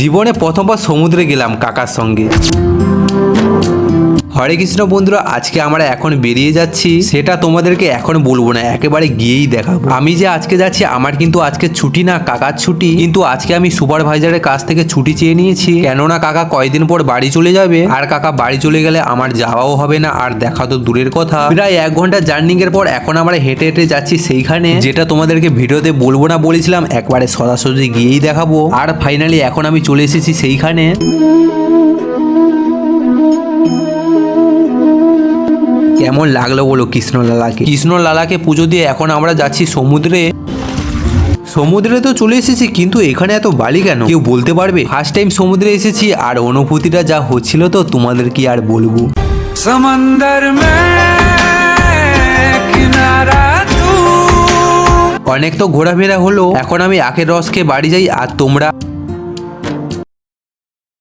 জীবনে প্রথমবার সমুদ্রে গেলাম কাকার সঙ্গে। হরে কৃষ্ণ বন্ধুরা, আজকে আমরা এখন বেরিয়ে যাচ্ছি, সেটা তোমাদেরকে এখন বলবো না, একেবারে গিয়েই দেখাবো। আমি যে আজকে যাচ্ছি আমার কিন্তু আজকে ছুটি না, কাকার ছুটি। কিন্তু আজকে আমি সুপারভাইজারের কাছ থেকে ছুটি চেয়ে নিয়েছি, কেননা কাকা কয়েকদিন পর বাড়ি চলে যাবে। আর কাকা বাড়ি চলে গেলে আমার যাওয়াও হবে না, আর দেখা তো দূরের কথা। প্রায় 1 ঘন্টা জার্নিং এর পর এখন আমরা হেঁটে হেঁটে যাচ্ছি সেইখানে, যেটা তোমাদেরকে ভিডিওতে বলবো না বলেছিলাম, একবারে সরাসরি গিয়েই দেখাবো। আর ফাইনালি এখন আমি চলে এসেছি সেইখানে। কেমন লাগলো বলো কৃষ্ণলালাকে। কৃষ্ণলালাকে পুজো দিয়ে এখন আমরা যাচ্ছি সমুদ্রে। সমুদ্রে তো চলে এসেছি, কিন্তু এখানে এত বালি কেন কেউ বলতে পারবে? ফার্স্ট টাইম সমুদ্রে এসেছি, আর অনুভূতিটা যা হচ্ছিল তো তোমাদের কি আর বলবো। समंदर में किनारा तू। অনেক তো ঘোরাফেরা হলো, এখন আমি আখের রস খেয়ে বাড়ি যাই। আর তোমরা